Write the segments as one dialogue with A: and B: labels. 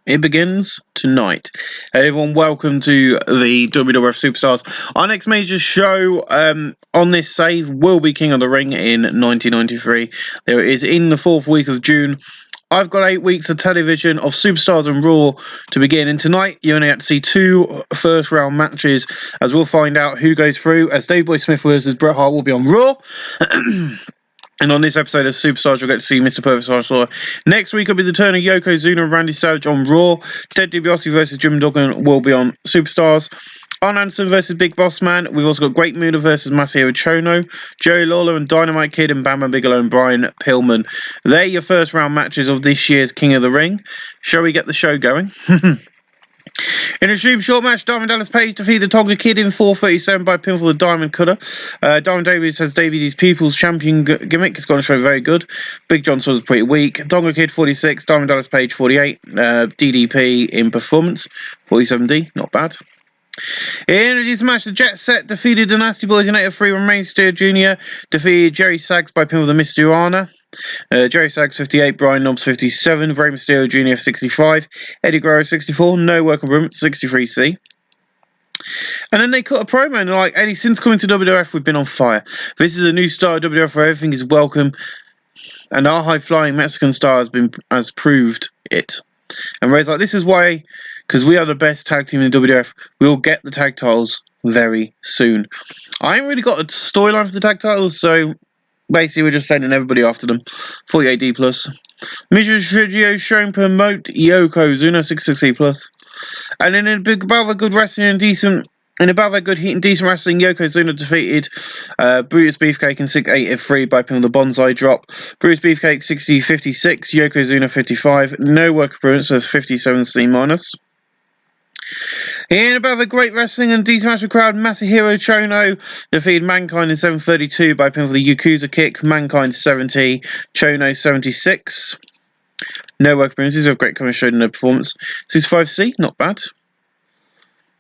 A: It begins tonight. Hey everyone, welcome to the WWF Superstars. Our next major show on this save will be King of the Ring in 1993. There is in the 4th week of June. I've got 8 weeks of television of Superstars and Raw to begin, and tonight you only get to see 2 first round matches, as we'll find out who goes through, as Davey Boy Smith versus Bret Hart will be on Raw. And on this episode of Superstars, you'll get to see Mr. Perfect Sergeant Slaughter. Next week will be the turn of Yokozuna and Randy Savage on Raw. Ted DiBiase versus Jim Duggan will be on Superstars. Arn Anderson versus Big Boss Man. We've also got Great Muta versus Masahiro Chono. Jerry Lawler and Dynamite Kid and Bam Bam Bigelow and Brian Pillman. They're your first round matches of this year's King of the Ring. Shall we get the show going? In a Zoom short match, Diamond Dallas Page defeated Tonga Kid in 4:37 by pinfall of Diamond Cutter. Diamond Davies has debuted his People's Champion gimmick. It's going to show very good. Big John was pretty weak. Tonga Kid 46, Diamond Dallas Page 48. DDP in performance 47D, not bad. In a decent match, the Jet Set defeated the Nasty Boys in 8 of 3 when Rey Mysterio Jr. defeated Jerry Sags by pinfall of the Mysterio. Jerry Sags 58, Brian Knobbs 57, Rey Mysterio Jr. 65, Eddie Guerrero 64, no work improvement 63C. And then they cut a promo and they're like, Eddie, since coming to WWF, we've been on fire. This is a new star of WWF where everything is welcome, and our high-flying Mexican star has proved it. And Rey's like, this is why, because we are the best tag team in WWF, we'll get the tag titles very soon. I ain't really got a storyline for the tag titles, so basically we're just sending everybody after them. 48D plus. Mr. Shujio showing promote Yokozuna 66C plus. And in above a good wrestling and decent heat and decent wrestling, Yokozuna defeated Brutus Beefcake in 6-8 of 3 by pinning the Bonsai drop. Brutus Beefcake 60-56, Yokozuna 55. No work appearance, so 57C minus. In above a great wrestling and decent match of crowd, Masahiro Chono defeated Mankind in 7:32 by pinfall the Yakuza kick. Mankind 70, Chono 76. No work appearances, a great coming showed in their performance. 65C, not bad.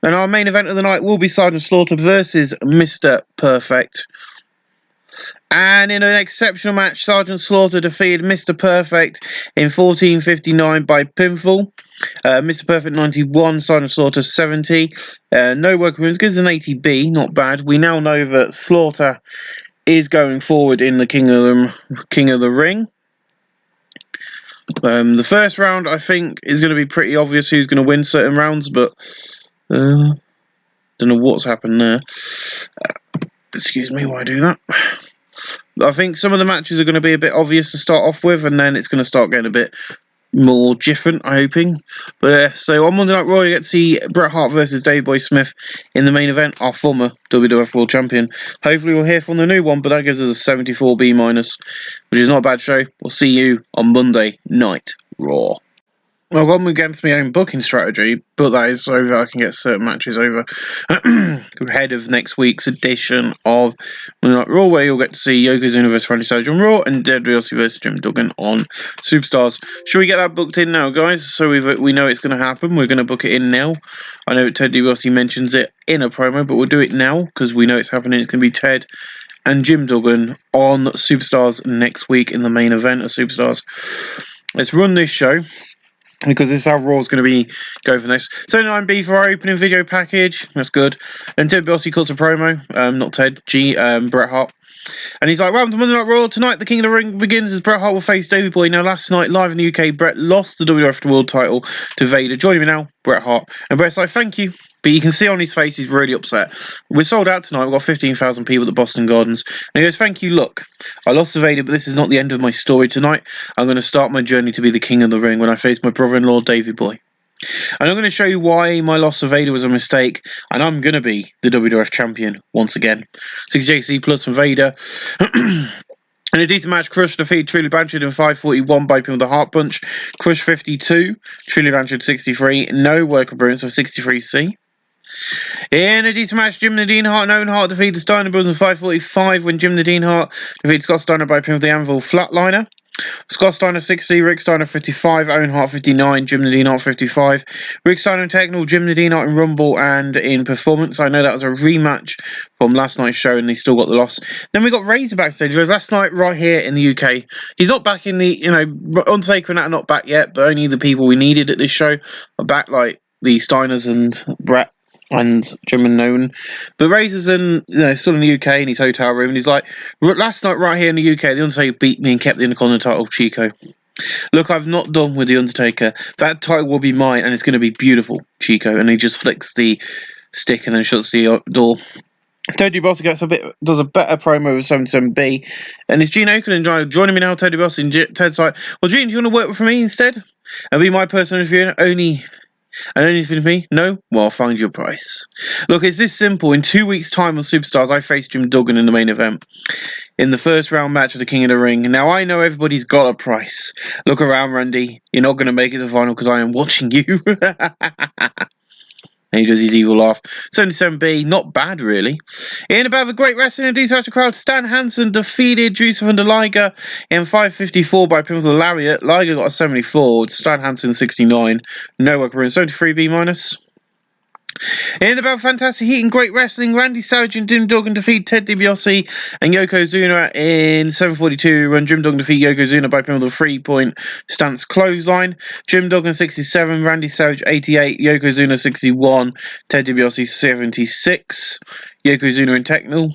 A: And our main event of the night will be Sergeant Slaughter versus Mr. Perfect. And in an exceptional match, Sergeant Slaughter defeated Mr. Perfect in 14:59 by pinfall. Mr. Perfect 91, Sergeant Slaughter 70. No work appearance, gives an 80B, not bad. We now know that Slaughter is going forward in the King of the Ring. The first round, I think, is going to be pretty obvious who's going to win certain rounds, but don't know what's happened there. Excuse me while I do that. I think some of the matches are going to be a bit obvious to start off with, and then it's going to start getting a bit more different, I'm hoping. But so on Monday Night Raw, you get to see Bret Hart versus Davey Boy Smith in the main event, our former WWF World Champion. Hopefully we'll hear from the new one, but that gives us a 74B minus, which is not a bad show. We'll see you on Monday Night Raw. I've gone against my own booking strategy, but that is so that I can get certain matches over ahead of next week's edition of Monday Night Raw, where you'll get to see Yokozuna vs. Randy Savage on Raw and Ted DiBiase vs. Jim Duggan on Superstars. Should we get that booked in now, guys? So we know it's going to happen. We're going to book it in now. I know Ted DiBiase mentions it in a promo, but we'll do it now because we know it's happening. It's going to be Ted and Jim Duggan on Superstars next week in the main event of Superstars. Let's run this show, because this is how Raw's going to be going for this. 79B for our opening video package. That's good. And Ted DiBiase cuts a promo. Not Ted. Bret Hart. And he's like, welcome to Monday Night Raw. Tonight, the King of the Ring begins as Bret Hart will face Davey Boy. Now, last night, live in the UK, Bret lost the WWF World title to Vader. Joining me now, Bret Hart. And Bret's like, thank you. But you can see on his face he's really upset. We're sold out tonight. We've got 15,000 people at the Boston Gardens. And he goes, thank you. Look, I lost to Vader, but this is not the end of my story tonight. I'm going to start my journey to be the King of the Ring when I face my brother-in-law, Davey Boy. And I'm going to show you why my loss of Vader was a mistake, and I'm going to be the WWF champion once again. 6JC plus from Vader. In a decent match, Crush defeated Truly Blanchard in 5:41 by pin with the Heart Punch. Crush 52, Truly Blanchard 63, no work appearance of 63C. In a decent match, Jim Nadine Hart and Owen Hart defeated Steiner Brothers in 5:45 when Jim Nadine Hart defeated Scott Steiner by pin with the Anvil Flatliner. Scott Steiner 60, Rick Steiner 55, Owen Hart 59, Jim Nadine Hart 55. Rick Steiner in Technical, Jim Nadine Hart in Rumble and in Performance. I know that was a rematch from last night's show and he still got the loss. Then we got Razor backstage. It was last night right here in the UK. He's not back in the, Undertaker and that are not back yet, but only the people we needed at this show are back, like the Steiners and Brett and Jim and Nolan. But Razor's still in the UK in his hotel room, and he's like, last night right here in the UK, the Undertaker beat me and kept the Intercontinental title, Chico. Look, I've not done with the Undertaker. That title will be mine, and it's going to be beautiful, Chico. And he just flicks the stick and then shuts the door. Ted DiBiase does a better promo with 77B, and it's Gene Okerlund joining me now. Ted DiBiase, and Ted's like, well, Gene, do you want to work for me instead? I'll be my personal interviewer, only for me? No? Well, I'll find your price. Look, it's this simple. In 2 weeks' time on Superstars, I faced Jim Duggan in the main event in the first round match of the King of the Ring. Now, I know everybody's got a price. Look around, Randy. You're not going to make it to the final because I am watching you. And he does his evil laugh. 77B, not bad, really. In about a great wrestling and decent the crowd, Stan Hansen defeated Juice Thunder Liger in 5:54 by pinfall lariat. Liger got a 74, Stan Hansen 69. No work room. 73B minus. In about fantastic heat and great wrestling, Randy Savage and Jim Duggan defeat Ted DiBiase and Yokozuna in 7:42 when Jim Duggan defeat Yokozuna by pinfall 3-point stance clothesline. Jim Duggan 67, Randy Savage 88, Yokozuna 61, Ted DiBiase 76. Yokozuna in Technical.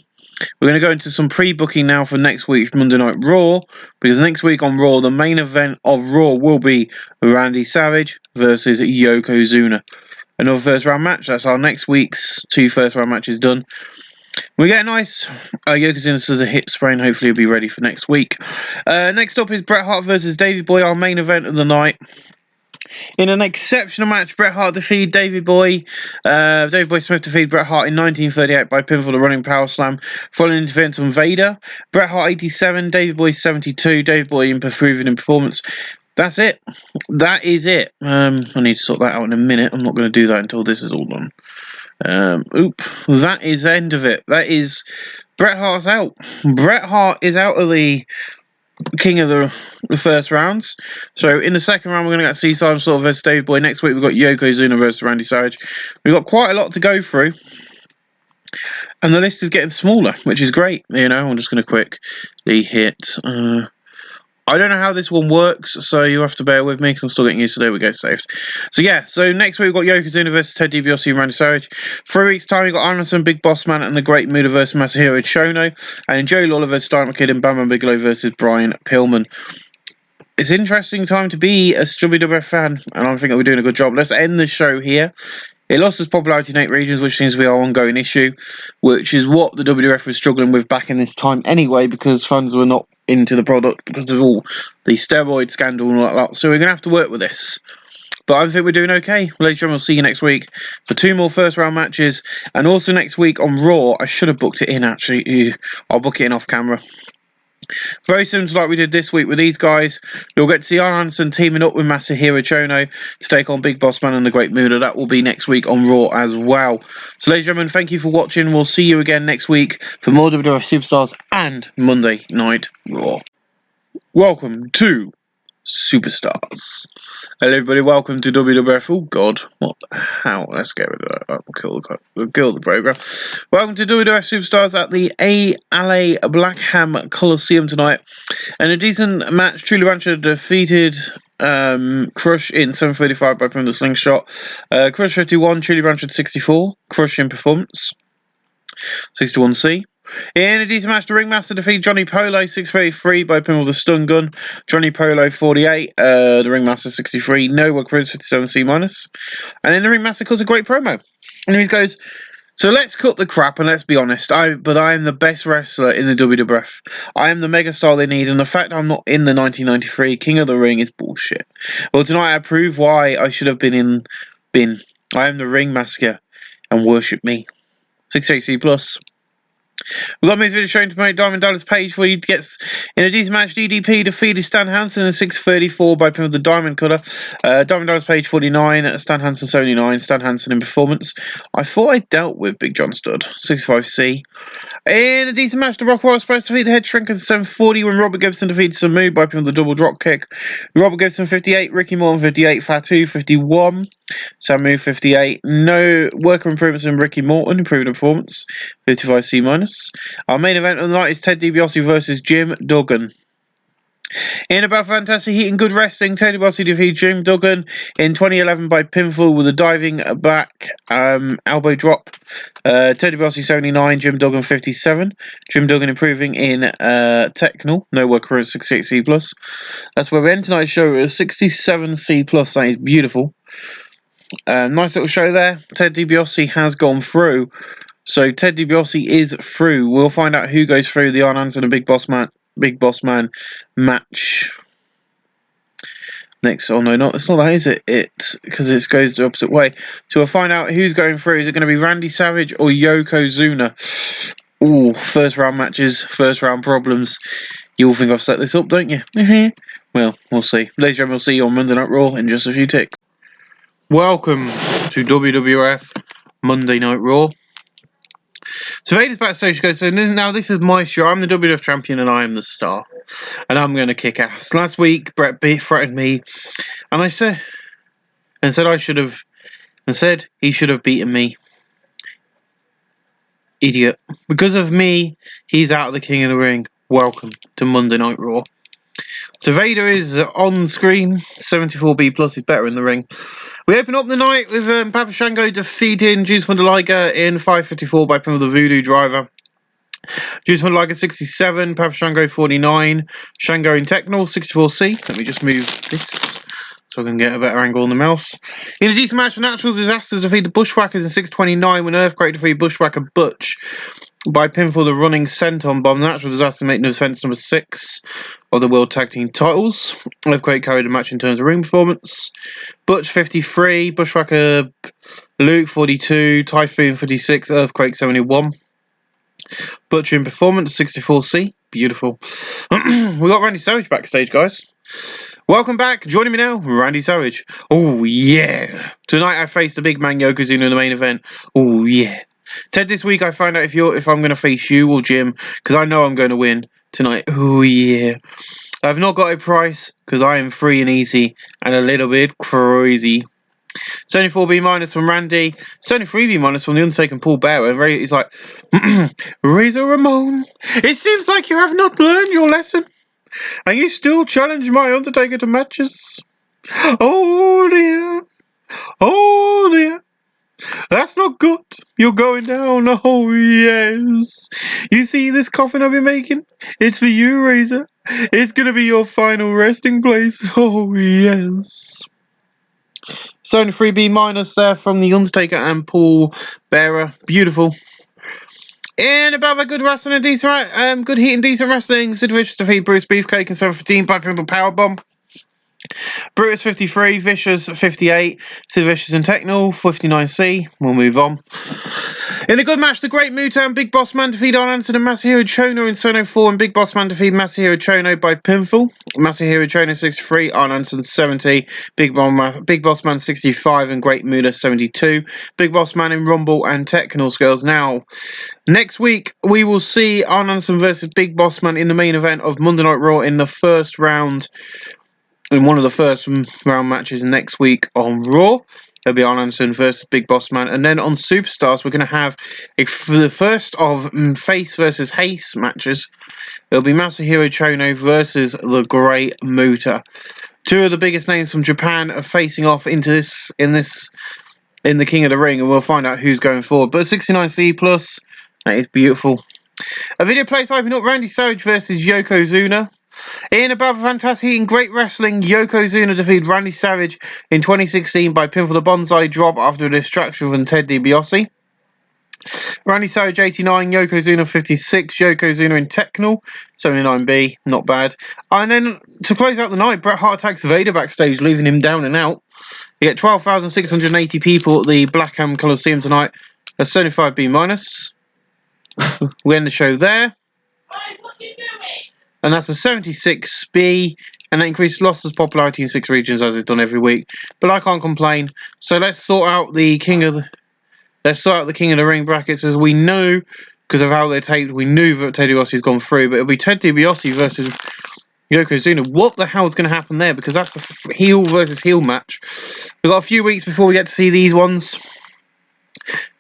A: We're going to go into some pre-booking now for next week's Monday Night Raw, because next week on Raw, the main event of Raw will be Randy Savage versus Yokozuna. Another first round match. That's our next week's 2 first round matches done. We get a nice Yokozuna does a hip sprain. Hopefully he'll be ready for next week. Next up is Bret Hart versus Davey Boy, our main event of the night. In an exceptional match, Bret Hart defeated Davey Boy. Davey Boy Smith defeated Bret Hart in 1938 by pinfall, the running power slam, following interference on Vader. Bret Hart 87, Davey Boy 72, Davey Boy improving in performance. That's it. That is it. I need to sort that out in a minute. I'm not going to do that until this is all done. That is the end of it. That is Bret Hart's out. Bret Hart is out of the King of the first rounds. So in the second round, we're going to get Seaside sort of versus Dave Boy. Next week, we've got Yokozuna versus Randy Savage. We've got quite a lot to go through. And the list is getting smaller, which is great. I'm just going to quickly hit... I don't know how this one works, so you have to bear with me because I'm still getting used to it. There we go, saved. So next week we've got Yokozuna versus Ted DiBiase and Randy Savage. 3 weeks' time we've got Anderson, Big Boss Man, and the Great Muta versus Masahiro Chono. And Joe Lawler versus Dynamite Kid and Bam Bam Bigelow versus Brian Pillman. It's an interesting time to be a WWF fan, and I think that we're doing a good job. Let's end the show here. It lost its popularity in 8 regions, which seems to be our ongoing issue, which is what the WWF was struggling with back in this time anyway, because fans were not into the product because of all the steroid scandal and all that lot. So we're going to have to work with this. But I think we're doing okay. Ladies and gentlemen, we'll see you next week for 2 more first round matches. And also next week on Raw, I should have booked it in actually. I'll book it in off camera. Very similar to like we did this week with these guys. You'll get to see Arn Anderson teaming up with Masahiro Chono to take on Big Boss Man and the Great Muta. That will be next week on Raw as well. So ladies and gentlemen, thank you for watching. We'll see you again next week for more WWF Superstars and Monday Night Raw. Welcome to Superstars. Hello everybody, welcome to WWF. Oh god, what the hell? Let's get rid of that. We'll kill the program. Welcome to WWF Superstars at the LA Blackham Coliseum tonight. And a decent match. Truly Rancher defeated Crush in 7:35 by putting the slingshot. Crush 51, Truly Rancher 64. Crush in performance 61C. In a decent match, the Ringmaster defeated Johnny Polo 6:33 by pinfall with the stun gun. Johnny Polo 48, the Ringmaster 63. No work for 57C minus. And then the Ringmaster cuts a great promo. And he goes, so let's cut the crap and let's be honest. I am the best wrestler in the WWF. I am the megastar they need, and the fact I'm not in the 1993 King of the Ring is bullshit. Well, tonight I prove why I should have been in bin. I am the Ringmaster, and worship me. 68C plus. We've got music video showing to promote Diamond Dallas Page for you to get in a decent match. DDP defeated Stan Hansen in 6:34 by pinfall the Diamond Cutter. Diamond Dallas Page 49, Stan Hansen 79. Stan Hansen in performance. I thought I dealt with Big John Studd 65C. In a decent match, the Rock Royal supposed to defeat the Head Shrinkers 740 when Robert Gibson defeated Samu by pinning the double drop kick. Robert Gibson 58, Ricky Morton 58, Fatu 51, Samu 58. No worker improvements in Ricky Morton, improved performance, 55 C minus. Our main event of the night is Ted DiBiase versus Jim Duggan. In about fantastic heat and good wrestling, Ted DiBiase defeated Jim Duggan in 2011 by pinfall with a diving back elbow drop. Ted DiBiase 79, Jim Duggan 57. Jim Duggan improving in technical, no work for 68C+. That's where we end tonight's show at 67C+. That is beautiful. Nice little show there. Ted DiBiase has gone through. So Ted DiBiase is through. We'll find out who goes through the Arn Anderson and Big Boss Man match next. Oh no, it's not that, is it? Because it goes the opposite way. So we'll find out who's going through. Is it going to be Randy Savage or Yokozuna? Ooh, first round matches, first round problems. You all think I've set this up, don't you? Well, we'll see. Ladies and gentlemen, we'll see you on Monday Night Raw in just a few ticks. Welcome to WWF Monday Night Raw. So Vader's backstage goes, so now this is my show. I'm the WWF champion and I am the star. And I'm going to kick ass. Last week, Bret threatened me. And I said he should have beaten me. Idiot. Because of me, he's out of the King of the Ring. Welcome to Monday Night Raw. So Vader is on screen. 74B plus is better in the ring. We open up the night with Papa Shango defeating Juice von der Liger in 5:54 by pin of the Voodoo Driver. Juice von der Liger 67, Papa Shango 49, Shango in Technical 64C. Let me just move this so I can get a better angle on the mouse. In a decent match, the Natural Disasters defeat the Bushwhackers in 6:29 when Earthquake defeated Bushwhacker Butch by pinfall the running senton bomb. The Natural Disaster making defense number 6 of the World Tag Team titles. Earthquake carried the match in terms of ring performance. Butch 53, Bushwhacker Luke 42, Typhoon 56, Earthquake 71. Butch in performance 64C. Beautiful. We got Randy Savage backstage, guys. Welcome back. Joining me now, Randy Savage. Oh yeah. Tonight I face the big man Yokozuna in the main event. Oh yeah. Ted, this week I find out if I'm going to face you or Jim, because I know I'm going to win tonight. Oh yeah. I've not got a price because I am free and easy and a little bit crazy. 74B minus from Randy, 73B minus from the Undertaker and Paul Bearer. And Ray is like, Razor Ramon, it seems like you have not learned your lesson, and you still challenge my Undertaker to matches. Oh dear, oh dear. That's not good. You're going down. Oh, yes. You see this coffin I've been making? It's for you, Razor. It's going to be your final resting place. Oh, yes. 73B minus there from The Undertaker and Paul Bearer. Beautiful. In about a good wrestling and decent, good heat and decent wrestling, Sid Vicious defeat Bruce Beefcake in 7:15 by pinfall powerbomb. Brutus 53, Vicious 58, Sid Vicious and Technical 59C. We'll move on. In a good match, the Great Muta and Big Boss Man defeat Arn Anderson and Masahiro Chono in Sono 4, and Big Boss Man defeat Masahiro Chono by pinfall. Masahiro Chono 63, Arn Anderson 70, Big Boss Man 65, and Great Muta 72. Big Boss Man in Rumble and Technical Skills. Now, next week we will see Arn Anderson versus Big Boss Man in the main event of Monday Night Raw in the first round. In one of the first round matches next week on Raw, there'll be Arn Anderson versus Big Boss Man. And then on Superstars, we're going to have the first of face versus face matches. It'll be Masahiro Chono versus the Great Muta. Two of the biggest names from Japan are facing off into this in the King of the Ring, and we'll find out who's going forward. But 69C plus, that is beautiful. A video play typing up Randy Savage versus Yokozuna. In about fantastic heat and great wrestling, Yokozuna defeated Randy Savage in 2016 by pinfall the Bonsai drop after a distraction from Ted DiBiase. Randy Savage 89, Yokozuna 56, Yokozuna in Technical 79B, not bad. And then to close out the night, Bret Hart attacks Vader backstage, leaving him down and out. You get 12,680 people at the Blackham Coliseum tonight. A 75B minus. We end the show there. And that's a 76B, and that increased losses popularity in 6 regions as it's done every week. But I can't complain. So let's sort out the King of the Ring brackets, as we know because of how they're taped. We knew that Ted DiBiase's gone through, but it'll be Ted DiBiase versus Yokozuna. What the hell is going to happen there? Because that's the heel versus heel match. We've got a few weeks before we get to see these ones.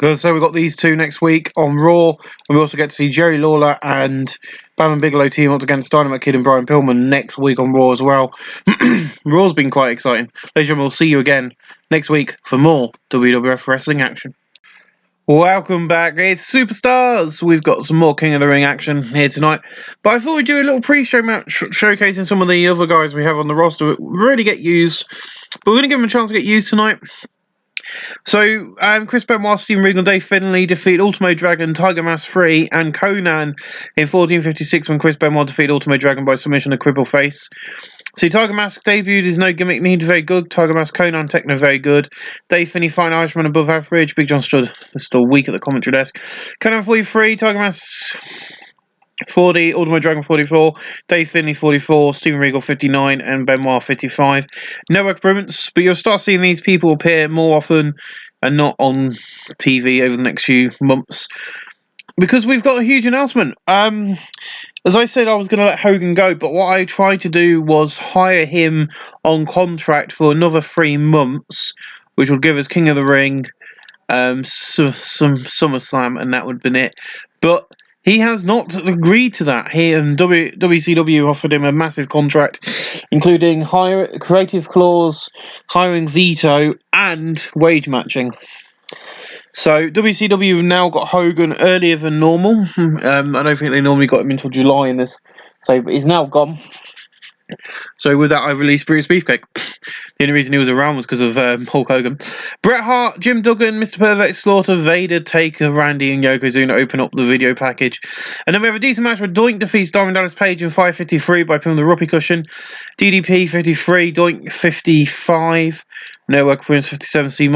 A: So we've got these two next week on Raw, and we also get to see Jerry Lawler and Bam Bigelow team up against Dynamite Kid and Brian Pillman next week on Raw as well. Raw's been quite exciting. Ladies and gentlemen, we'll see you again next week for more WWF wrestling action. Welcome back, it's Superstars! We've got some more King of the Ring action here tonight, but I thought we'd do a little pre-show match showcasing some of the other guys we have on the roster that really get used, but we're going to give them a chance to get used tonight. So, Chris Benoit, Steven Regal, and Dave Finlay defeat Ultimo Dragon, Tiger Mask 3, and Conan in 1456 when Chris Benoit defeated Ultimo Dragon by submission to Cripple Face. See, Tiger Mask debuted as no gimmick need very good. Tiger Mask Conan Techno very good. Dave Finlay fine Irishman above average. Big John Studd is still weak at the commentary desk. Conan 43, Tiger Mask 40, Ultimo Dragon 44, Dave Finlay 44, Steven Regal 59, and Benoit 55. No improvements, but you'll start seeing these people appear more often and not on TV over the next few months, because we've got a huge announcement. As I said, I was going to let Hogan go, but what I tried to do was hire him on contract for another 3 months, which would give us King of the Ring, some SummerSlam, and that would have been it. But he has not agreed to that. He and WCW offered him a massive contract, including creative clause, hiring veto, and wage matching. So WCW have now got Hogan earlier than normal. I don't think they normally got him until July in this, so but he's now gone. So with that, I released Brutus Beefcake. The only reason he was around was because of Hulk Hogan. Bret Hart, Jim Duggan, Mr. Perfect, Slaughter, Vader, Taker, Randy, and Yokozuna open up the video package. And then we have a decent match where Doink defeats Diamond Dallas Page in 5:53 by putting the Ruppy cushion. DDP 53, Doink 55, no work for 57 C-.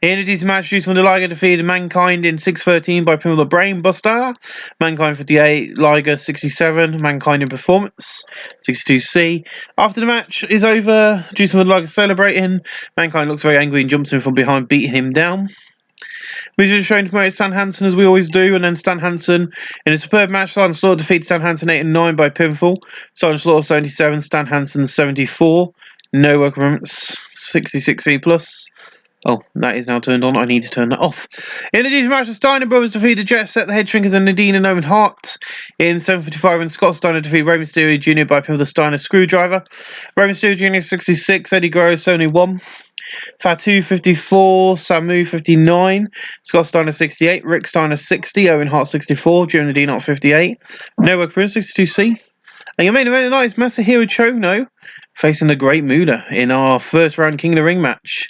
A: In a decent match, Juice from the Liger defeated Mankind in 6:13 by putting the Brain Buster. Mankind 58, Liger 67, Mankind in performance 62C. After the match is over, Juice from the Liger celebrating. Mankind looks very angry and jumps in from behind, beating him down. We just showing to promote Stan Hansen as we always do, and then Stan Hansen in a superb match. Sergeant Slaughter defeated Stan Hansen 8-9 by pinfall. Sergeant Slaughter 77, Stan Hansen 74. No work performance 66C+. Oh, that is now turned on. I need to turn that off. In a decent match, the Steiner brothers defeated Jet Set, the Head Shrinkers, and Nadine and Owen Hart in 7:55, and Scott Steiner defeated Rey Mysterio Jr. by pin with the Steiner Screwdriver. Rey Mysterio Jr. 66, Eddie Guerrero only 1. Fatu 54, Samu 59, Scott Steiner 68, Rick Steiner 60, Owen Hart 64, Jim Nadine Hart 58. No work for 62C. And your main event tonight is Masahiro Chono facing the Great Muta in our first round King of the Ring match.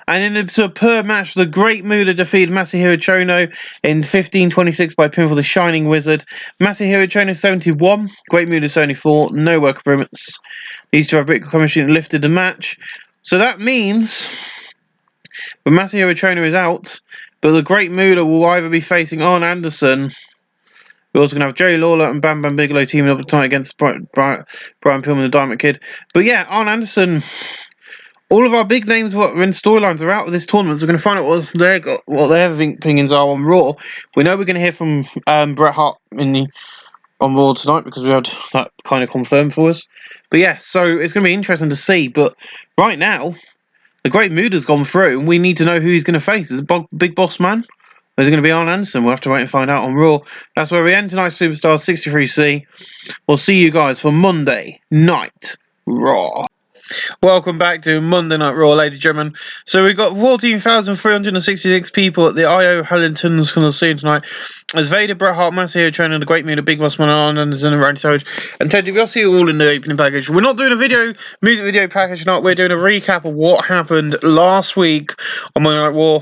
A: And in a superb match, the Great Muta defeated Masahiro Chono in 15:26 by pinfall the Shining Wizard. Masahiro Chono 71, Great Muta 74, no work improvements. These two have Brit Commission lifted the match. So that means when Masahiro Chono is out, but the Great Muta will either be facing Arn Anderson. We're also going to have Jerry Lawler and Bam Bam Bigelow teaming up tonight against Brian Pillman and the Diamond Kid. But yeah, Arn Anderson, all of our big names what are in storylines are out of this tournament, so we're going to find out what their opinions are on Raw. We know we're going to hear from Bret Hart on Raw tonight because we had that kind of confirmed for us. But yeah, so it's going to be interesting to see. But right now, the Great Muta's gone through, and we need to know who he's going to face. Is it Big Boss Man? Or is it going to be Arn Anderson? We'll have to wait and find out on Raw. That's where we end tonight's Superstars 63C. We'll see you guys for Monday Night Raw. Welcome back to Monday Night Raw, ladies and gentlemen. So we've got 14,366 people at the I.O. Hallington's Coliseum tonight as Vader, Bret Hart, Masahiro Chono, the Great Muta, Big Boss Man, Arn Anderson, and Randy Savage, and Ted DiBiase all in the opening package. We're not doing a music video package tonight. We're doing a recap of what happened last week on Monday Night Raw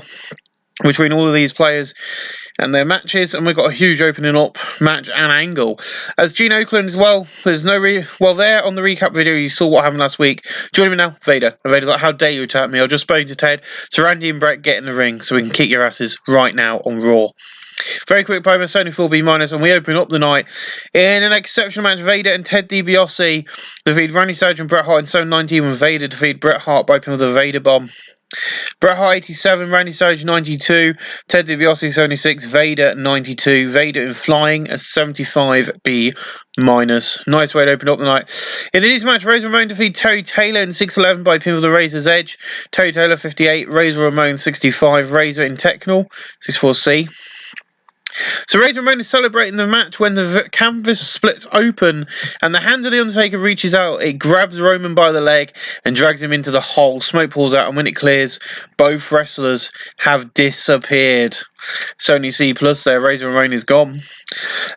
A: between all of these players and their matches, and we've got a huge opening up match and angle. As Gene Oakland as well, there's no there on the recap video you saw what happened last week. Joining me now, Vader. And Vader's like, how dare you attack me? I just spoke to Ted, so Randy and Brett get in the ring so we can kick your asses right now on Raw. Very quick payment, Sony 4B-, and we open up the night in an exceptional match. Vader and Ted DiBiase defeat Randy Savage and Bret Hart in Zone 19, when Vader defeat Bret Hart by pin with a Vader bomb. Bret Hart 87, Randy Savage 92, Ted DiBiase 76, Vader 92, Vader in flying a 75B-. Nice way to open up the night. In this match, Razor Ramon defeat Terry Taylor in 6'11 by pin with the Razor's Edge. Terry Taylor 58, Razor Ramon 65, Razor in Technical 64C. So Razor Ramon is celebrating the match when the canvas splits open and the hand of the Undertaker reaches out. It grabs Roman by the leg and drags him into the hole. Smoke pours out, and when it clears, both wrestlers have disappeared. Sony C+ there, Razor Ramon is gone.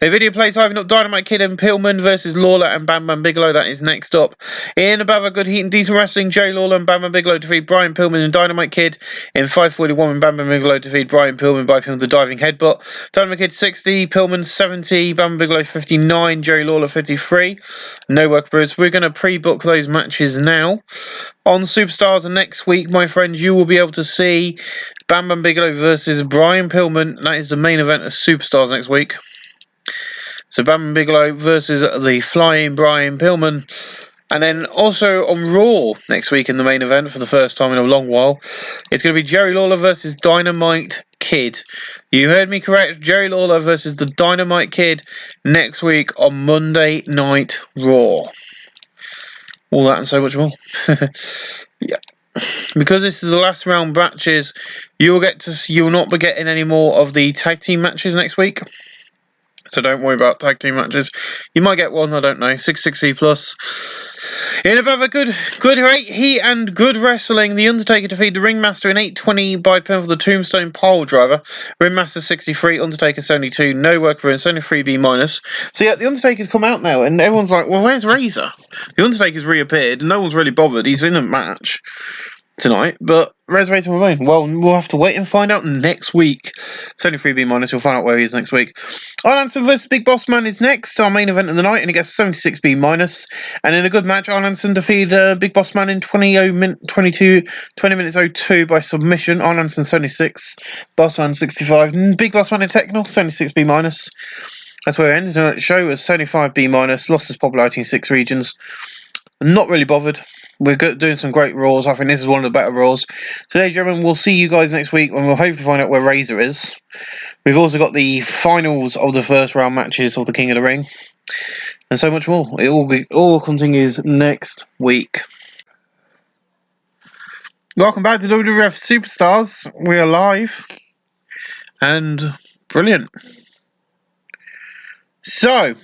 A: A video plays hyping up Dynamite Kid and Pillman versus Lawler and Bam Bam Bigelow. That is next up. In above a good heat and decent wrestling, Jerry Lawler and Bam Bam Bigelow defeat Brian Pillman and Dynamite Kid. In 5:41, when Bam Bam Bigelow defeat Brian Pillman by pin with the diving headbutt. Dynamite Kid 60, Pillman 70, Bam Bam Bigelow 59, Jerry Lawler 53. No work, Bruce. We're going to pre-book those matches now. On Superstars next week, my friends, you will be able to see Bam Bam Bigelow versus Brian Pillman. That is the main event of Superstars next week. So Bam Bam Bigelow versus the Flying Brian Pillman. And then also on Raw next week in the main event for the first time in a long while, it's going to be Jerry Lawler versus Dynamite Kid. You heard me correct. Jerry Lawler versus the Dynamite Kid next week on Monday Night Raw. All that and so much more. Yeah. Because this is the last round matches, you will not be getting any more of the tag team matches next week. So don't worry about tag team matches. You might get one, I don't know. 660+. In above a good rate, heat and good wrestling, The Undertaker defeated the Ringmaster in 8:20 by pin for the Tombstone Pile Driver. Ringmaster 63, Undertaker 72, no work for him, 3B-. So yeah, The Undertaker's come out now, and everyone's like, well, where's Razor? The Undertaker's reappeared, and no one's really bothered. He's in a match tonight, but where's Razor Ramon? Well, we'll have to wait and find out next week. It's only 3B-. You'll find out where he is next week. Arn Anderson vs Big Boss Man is next, our main event of the night, and he gets 76B-. And in a good match, Arn Anderson defeated Big Boss Man in 20 minutes 02 by submission. Arn Anderson 76, Boss Man 65, and Big Boss Man in Technical 76B-. That's where it ended. The show was 75B-, lost its popularity in 6 regions. I'm not really bothered. We're doing some great Raws. I think this is one of the better Raws. So, ladies and gentlemen, we'll see you guys next week when we'll hopefully find out where Razor is. We've also got the finals of the first round matches of the King of the Ring. And so much more. It all continues next week. Welcome back to WWF Superstars. We are live. And brilliant. So,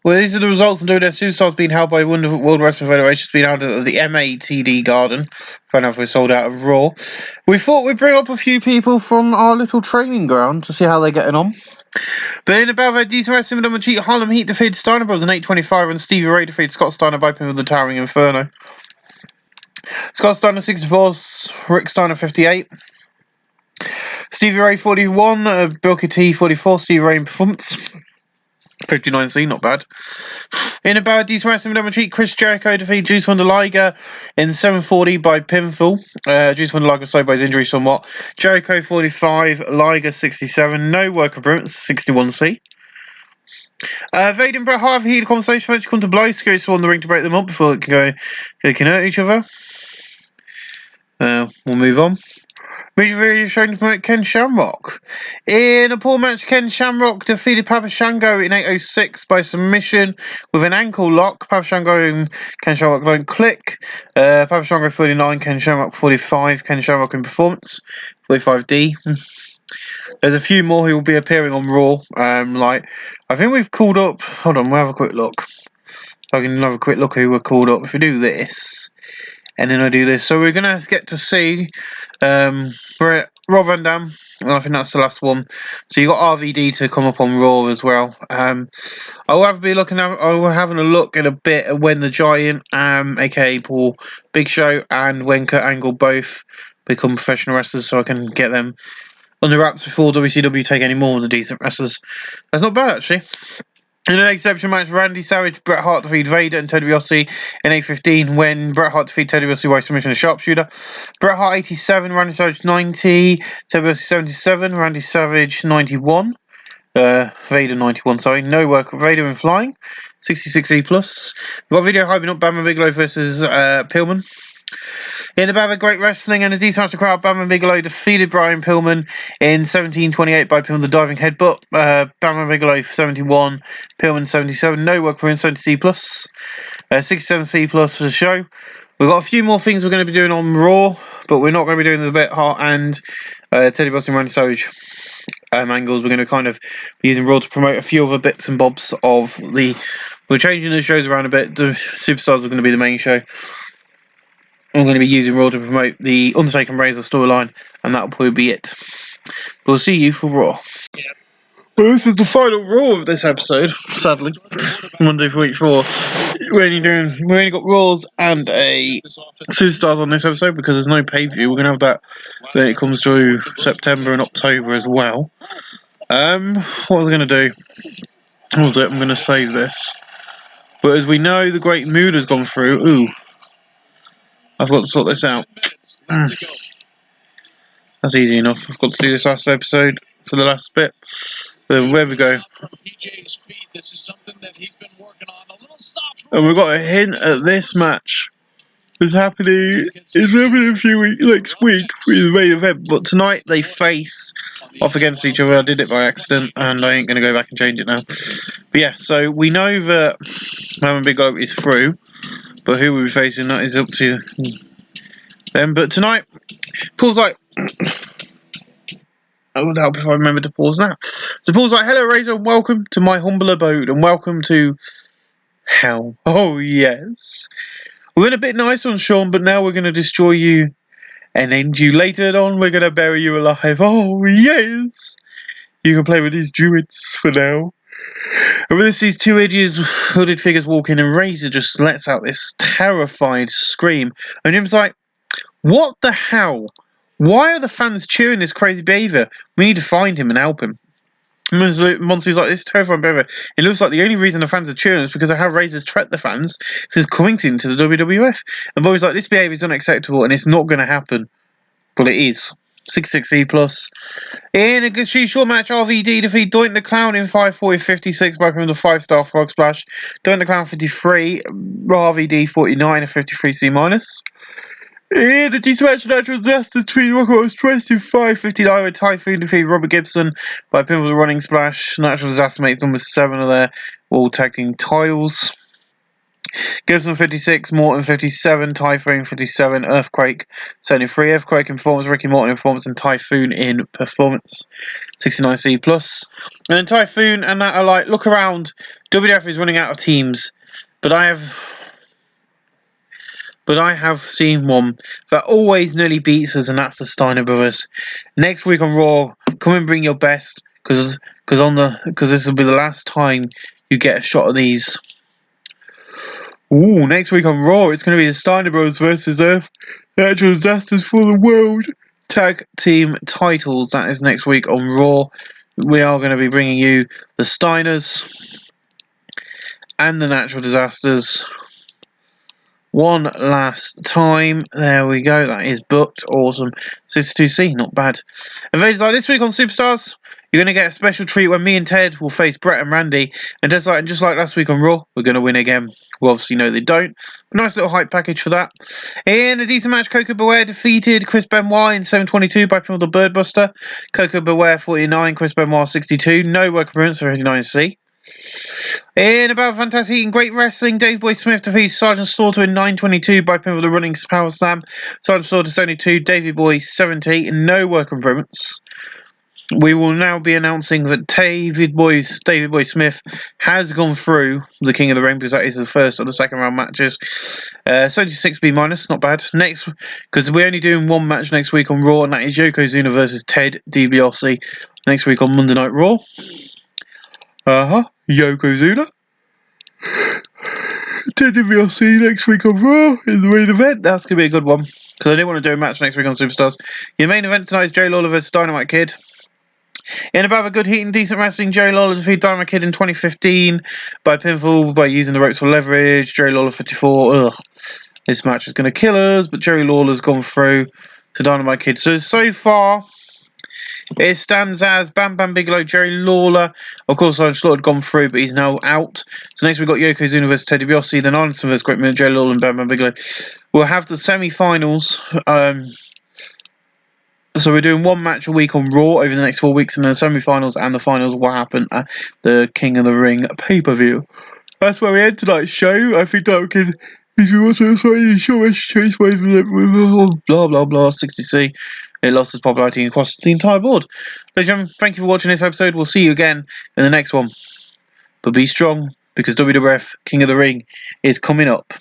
A: well, these are the results of WWF Superstars being held by World Wrestling Federation, being held at the MATD Garden. Fair enough, we're sold out of Raw. We thought we'd bring up a few people from our little training ground to see how they're getting on. But in about their detail wrestling, Double Cheat, Harlem Heat defeated Steiner Bros in 8:25, and Stevie Ray defeated Scott Steiner by pin with the Towering Inferno. Scott Steiner 64, Rick Steiner 58. Stevie Ray 41, Booker T 44, Stevie Ray in performance. 59C, not bad. In about decent wrestling, Double Cheat, Chris Jericho defeated Juice von der Liger in 7:40 by pinfall. Juice von der Liger slowed by his injury somewhat. Jericho 45, Liger 67, no work improvements, 61C. Vader and Bret Hart have a heated conversation, eventually come to blows. Scary Swan in the ring to break them up before they can hurt each other. We'll move on. Major video showing to promote Ken Shamrock. In a poor match, Ken Shamrock defeated Papa Shango in 8:06 by submission with an ankle lock. Papa Shango and Ken Shamrock don't click. Papa Shango 49, Ken Shamrock 45, Ken Shamrock in performance, 45D. There's a few more who will be appearing on Raw. I think we've called up. Hold on, we'll have a quick look. I can have a quick look who were called up. If we do this, and then I do this, so we're gonna get to see. We're at Rob Van Dam, and I think that's the last one. So you got RVD to come up on Raw as well. I will having a look in a bit at when the Giant, aka Paul Big Show, and when Kurt Angle both become professional wrestlers, so I can get them under wraps before WCW take any more of the decent wrestlers. That's not bad, actually. In an exception match, Randy Savage, Bret Hart defeated Vader and Ted DiBiase in 8:15 when Bret Hart defeated Ted DiBiase by submission and sharpshooter. Bret Hart 87, Randy Savage 90, Ted DiBiase 77, Randy Savage 91. Vader 91, sorry. No work with Vader in flying. 66E+. We've got a video hyping up Bam Bigelow versus Pillman. In the battle of great wrestling and a decent match of crowd, Bam Bigelow defeated Brian Pillman in 17:28 by Pillman the diving headbutt. Bam Bigelow 71, Pillman 77. No work, we're in 70C+. 67C+ for the show. We've got a few more things we're going to be doing on Raw, but we're not going to be doing the Bret Hart and Teddy Boss and Randy Savage angles. We're going to kind of be using Raw to promote a few other bits and bobs of the... We're changing the shows around a bit. The Superstars are going to be the main show. I'm going to be using Raw to promote the Undertaker and Razor storyline, and that'll probably be it. We'll see you for Raw. Yeah. Well, this is the final Raw of this episode, sadly. Monday for week 4. We only got Raws and a Superstars on this episode because there's no pay-per-view. We're going to have that when it comes to September and October as well. What was I going to do? What was it? I'm going to save this. But as we know, the Great Mood has gone through. Ooh. I've got to sort this out. That's easy enough. I've got to do this last episode for the last bit. Then where we go. And we've got a hint at this match. It's happening a few weeks next week with the main event. But tonight they face off against each other. I did it by accident and I ain't going to go back and change it now. But yeah, so we know that Bam Bigelow is through. But who we'll be facing, that is up to them. But tonight, Paul's like... I would help if I remember to pause now. So Paul's like, hello Razor, and welcome to my humble abode, and welcome to... hell. Oh, yes. We went a bit nice on Sean, but now we're going to destroy you and end you. Later on, we're going to bury you alive. Oh, yes. You can play with these druids for now. And when these two idiots, hooded figures walk in, and Razor just lets out this terrified scream. And Jim's like, what the hell? Why are the fans cheering this crazy behaviour? We need to find him and help him. And Monty's like, this is terrifying behaviour. It looks like the only reason the fans are cheering is because of how Razor's treated the fans since coming into the WWF. And Bobby's like, this behaviour is unacceptable and it's not going to happen. But it is. 66E+. In a short match, RVD defeat Doink the Clown in 5:40:56 by coming to 5-star Frog Splash. Doink the Clown 53, RVD 49 and 53C-. In a decent match, natural disaster between Rocco Stress in 5:59 with Typhoon defeat Robert Gibson by pinfall with a running splash. Natural disaster makes number 7 of their all tag team titles. Gibson 56, Morton 57, Typhoon 57, Earthquake 73, Earthquake in performance, Ricky Morton in performance, and Typhoon in performance. 69C+. And then Typhoon and that are like, look around, WWF is running out of teams, but I have seen one that always nearly beats us, and that's the Steiner Brothers. Next week on Raw, come and bring your best, because this will be the last time you get a shot of these. Ooh, next week on Raw, it's going to be the Steiner Bros versus Earth Natural Disasters for the World Tag Team titles. That is next week on Raw. We are going to be bringing you the Steiners and the Natural Disasters one last time. There we go. That is booked. Awesome. 62C, not bad. And like this week on Superstars, you're going to get a special treat when me and Ted will face Bret and Randy. And just like last week on Raw, we're going to win again. We obviously know they don't. But nice little hype package for that. In a decent match, Coco Beware defeated Chris Benoit in 7:22 by pinfall the Birdbuster. Coco Beware 49, Chris Benoit 62. No work appearance for 59C. In about fantastic and great wrestling, Dave Boy Smith defeats Sergeant Slaughter in 9:22 by pinfall the running power slam. Sergeant Slaughter 72, Davey Boy 70, no work improvements. We will now be announcing that David Boy Smith has gone through the King of the Ring because that is the first of the second round matches. 76B-, not bad. Next, because we're only doing one match next week on Raw, and that is Yokozuna versus Ted DiBiase next week on Monday Night Raw. Yokozuna. Ted DiBiase next week on Raw in the main event. That's going to be a good one because I didn't want to do a match next week on Superstars. Your main event tonight is Jay Lawler versus Dynamite Kid. In about a good heat and decent wrestling, Jerry Lawler defeated Dynamite Kid in 2015 by pinfall by using the ropes for leverage. Jerry Lawler 54. Ugh. This match is going to kill us, but Jerry Lawler's gone through to Dynamite Kid. So far, it stands as Bam Bam Bigelow, Jerry Lawler. Of course, Sergeant Slaughter had gone through, but he's now out. So next we've got Yokozuna vs Teddy DiBiase, then Arnson vs Great Muta, Jerry Lawler and Bam Bam Bigelow. We'll have the semi-finals. So we're doing one match a week on Raw over the next 4 weeks, and then the semi-finals and the finals will happen at the King of the Ring pay-per-view. That's where we end tonight's show. I think that we can... If you want to change blah blah blah 60C. It lost its popularity across the entire board. Ladies and gentlemen, thank you for watching this episode. We'll see you again in the next one. But be strong, because WWF King of the Ring is coming up.